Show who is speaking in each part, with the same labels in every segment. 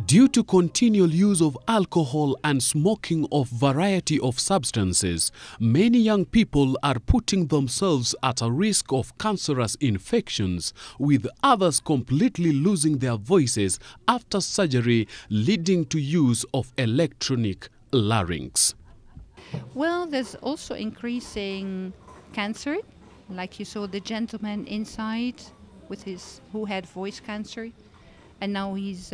Speaker 1: Due to continual use of alcohol and smoking of variety of substances, many young people are putting themselves at a risk of cancerous infections, with others completely losing their voices after surgery, leading to use of electronic larynx.
Speaker 2: Well, there's also increasing cancer, like you saw the gentleman inside who had voice cancer. And now he's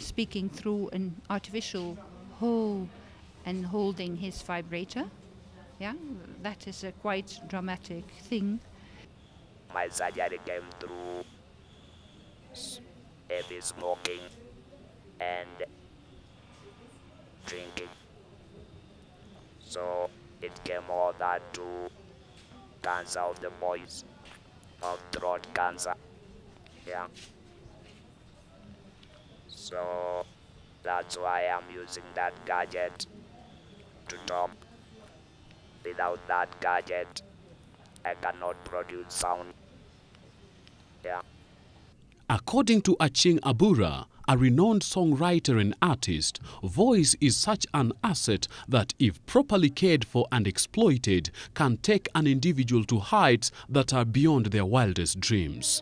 Speaker 2: speaking through an artificial hole and holding his vibrator. Yeah, that is a quite dramatic thing.
Speaker 3: My surgery came through heavy smoking and drinking. So it came all that to cancer of the voice, of throat cancer. Yeah. So that's why I'm using that gadget to talk. Without that gadget, I cannot produce sound. Yeah.
Speaker 1: According to Aching Abura, a renowned songwriter and artist, voice is such an asset that, if properly cared for and exploited, can take an individual to heights that are beyond their wildest dreams.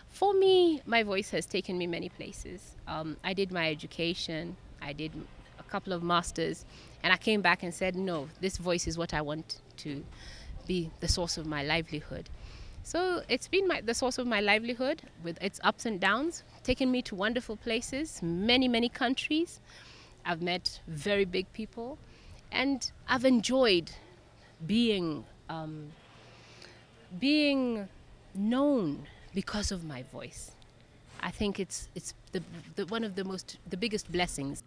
Speaker 4: For me, my voice has taken me many places. I did my education, I did a couple of masters, and I came back and said, no, this voice is what I want to be the source of my livelihood. So it's been the source of my livelihood with its ups and downs, taken me to wonderful places, many, many countries. I've met very big people, and I've enjoyed being known because of my voice. I think it's one of the biggest blessings.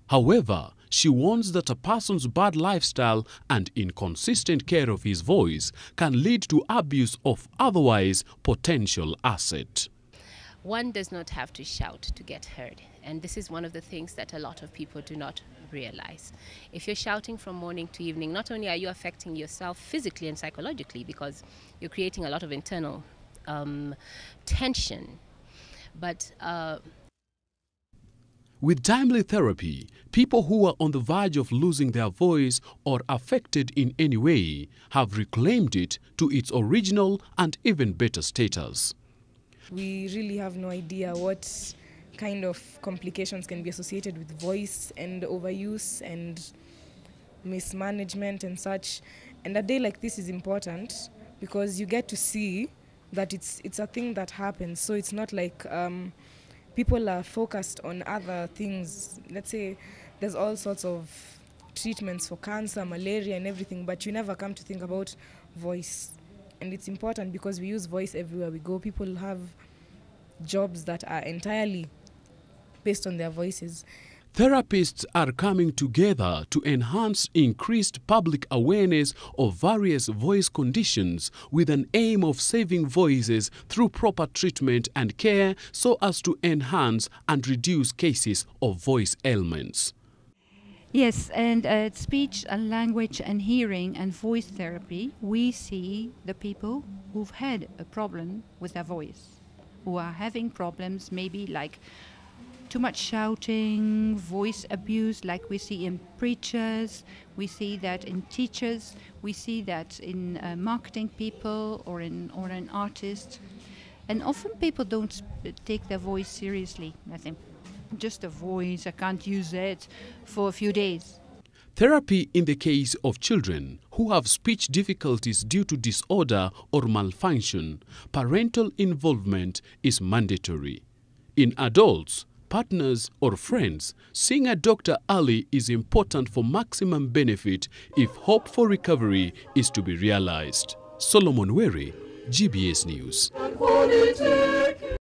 Speaker 1: However, she warns that a person's bad lifestyle and inconsistent care of his voice can lead to abuse of otherwise potential asset.
Speaker 4: One does not have to shout to get heard, and this is one of the things that a lot of people do not realize. If you're shouting from morning to evening, not only are you affecting yourself physically and psychologically, because you're creating a lot of internal tension, but
Speaker 1: with timely therapy, people who are on the verge of losing their voice or affected in any way have reclaimed it to its original and even better status.
Speaker 5: We really have no idea what kind of complications can be associated with voice and overuse and mismanagement and such. And a day like this is important because you get to see that it's a thing that happens. So it's not like people are focused on other things. Let's say there's all sorts of treatments for cancer, malaria and everything, but you never come to think about voice. And it's important because we use voice everywhere we go. People have jobs that are entirely based on their voices.
Speaker 1: Therapists are coming together to enhance increased public awareness of various voice conditions with an aim of saving voices through proper treatment and care so as to enhance and reduce cases of voice ailments.
Speaker 2: Yes, and at speech and language and hearing and voice therapy, we see the people who've had a problem with their voice, who are having problems maybe like too much shouting, voice abuse, like we see in preachers, we see that in teachers, we see that in marketing people or in artists. And often people don't take their voice seriously. I think just a voice, I can't use it for a few days.
Speaker 1: Therapy in the case of children who have speech difficulties due to disorder or malfunction, parental involvement is mandatory. In adults, partners or friends, seeing a doctor early is important for maximum benefit if hope for recovery is to be realized. Solomon Were, GBS News.